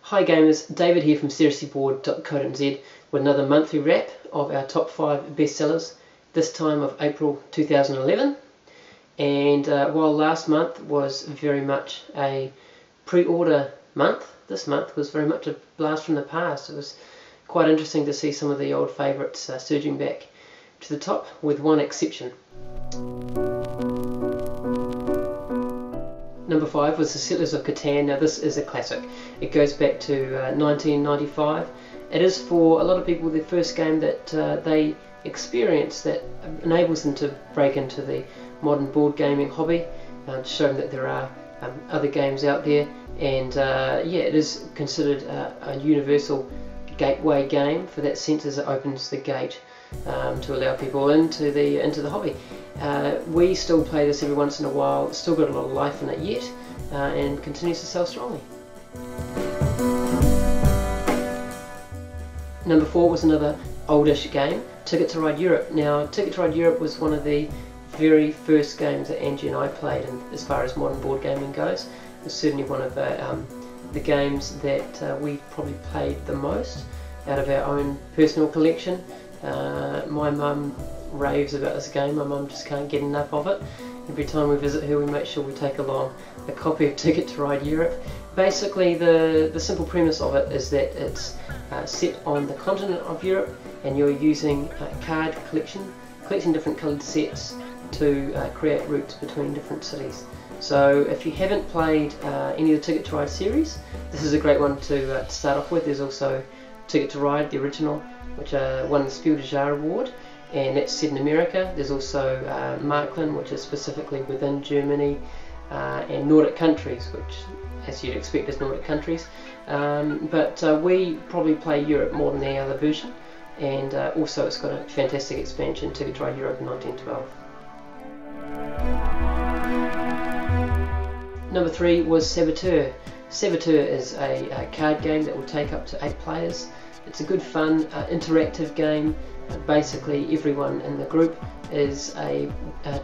Hi gamers, David here from seriouslybored.co.nz with another monthly wrap of our top 5 bestsellers, this time of April 2011. And while last month was very much a pre-order month, this month was very much a blast from the past. It was quite interesting to see some of the old favourites surging back to the top, with one exception. Number 5 was The Settlers of Catan. Now this is a classic. It goes back to 1995. It is for a lot of people the first game that they experience that enables them to break into the modern board gaming hobby, to show them that there are other games out there. And yeah, it is considered a universal gateway game for that sense, as it opens the gate to allow people into the hobby. We still play this every once in a while. It's still got a lot of life in it yet, and continues to sell strongly. Number 4 was another oldish game, Ticket to Ride Europe. Now, Ticket to Ride Europe was one of the very first games that Angie and I played, and as far as modern board gaming goes, it was certainly one of the games that we probably played the most out of our own personal collection. My mum raves about this game. My mum just can't get enough of it. Every time we visit her, we make sure we take along a copy of Ticket to Ride Europe. Basically, the simple premise of it is that it's set on the continent of Europe, and you're using card collecting different coloured sets to create routes between different cities. So if you haven't played any of the Ticket to Ride series, this is a great one to start off with. There's also Ticket to Ride, the original, which won the Spiel des Jahres award, and that's set in America. There's also Märklin, which is specifically within Germany, and Nordic countries, which, as you'd expect, is Nordic countries. But we probably play Europe more than any other version, and also it's got a fantastic expansion, Ticket to Ride Europe in 1912. Number 3 was Saboteur. Saboteur is a card game that will take up to 8 players. It's a good fun interactive game. Basically everyone in the group is a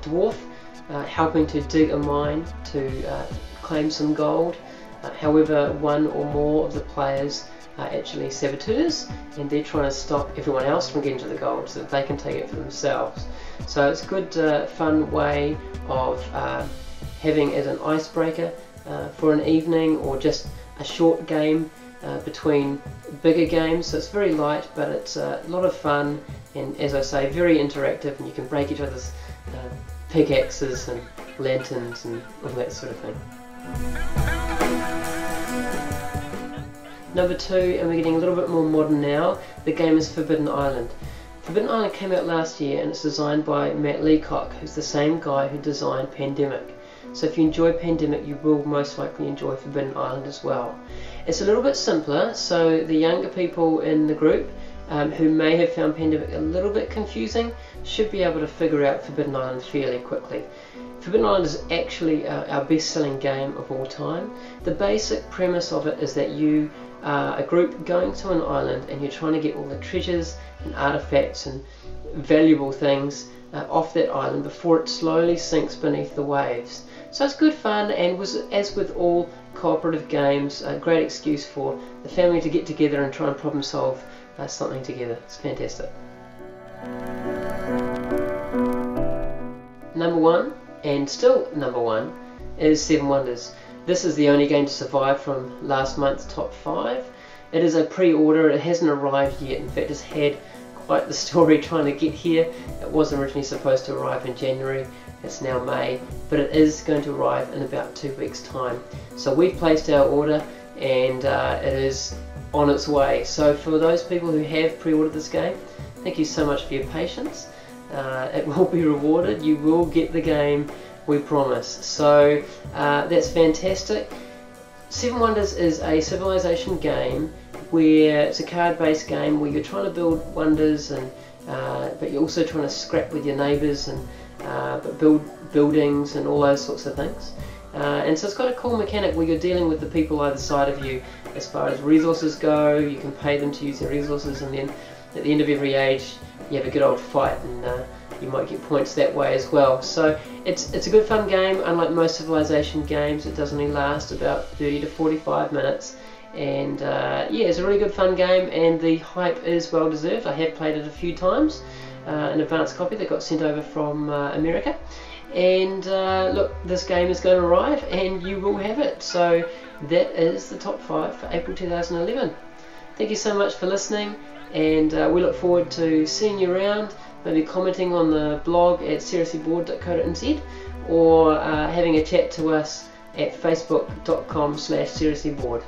dwarf helping to dig a mine to claim some gold. However, one or more of the players are actually saboteurs, and they're trying to stop everyone else from getting to the gold so that they can take it for themselves. So it's a good fun way of having as an icebreaker for an evening, or just a short game between bigger games. So it's very light, but it's a lot of fun, and as I say, very interactive, and you can break each other's pickaxes and lanterns and all that sort of thing. Number 2, and we're getting a little bit more modern now, the game is Forbidden Island. Forbidden Island came out last year, and it's designed by Matt Leacock, who's the same guy who designed Pandemic. So if you enjoy Pandemic, you will most likely enjoy Forbidden Island as well. It's a little bit simpler, so the younger people in the group who may have found Pandemic a little bit confusing should be able to figure out Forbidden Island fairly quickly. Forbidden Island is actually our best-selling game of all time. The basic premise of it is that you are a group going to an island, and you're trying to get all the treasures and artifacts and valuable things off that island before it slowly sinks beneath the waves. So it's good fun, and was, as with all cooperative games, a great excuse for the family to get together and try and problem solve something together. It's fantastic. Number 1, and still number 1, is Seven Wonders. This is the only game to survive from last month's top 5. It is a pre-order. It hasn't arrived yet. In fact, it's had quite the story trying to get here. It was originally supposed to arrive in January. It's now May, but it is going to arrive in about 2 weeks' time. So we've placed our order, and it is on its way. So for those people who have pre-ordered this game, thank you so much for your patience. It will be rewarded. You will get the game, we promise. So that's fantastic. Seven Wonders is a civilization game where it's a card-based game where you're trying to build wonders, and but you're also trying to scrap with your neighbours and but build buildings and all those sorts of things. And so it's got a cool mechanic where you're dealing with the people either side of you as far as resources go. You can pay them to use their resources, and then at the end of every age you have a good old fight, and you might get points that way as well. So it's a good fun game. Unlike most civilization games, it does only last about 30 to 45 minutes, and yeah, it's a really good fun game, and the hype is well deserved. I have played it a few times, an advanced copy that got sent over from America, and look, this game is going to arrive and you will have it. So that is the top 5 for April 2011. Thank you so much for listening, and we look forward to seeing you around, maybe commenting on the blog at seriouslybored.co.nz, or having a chat to us at facebook.com/seriouslybored.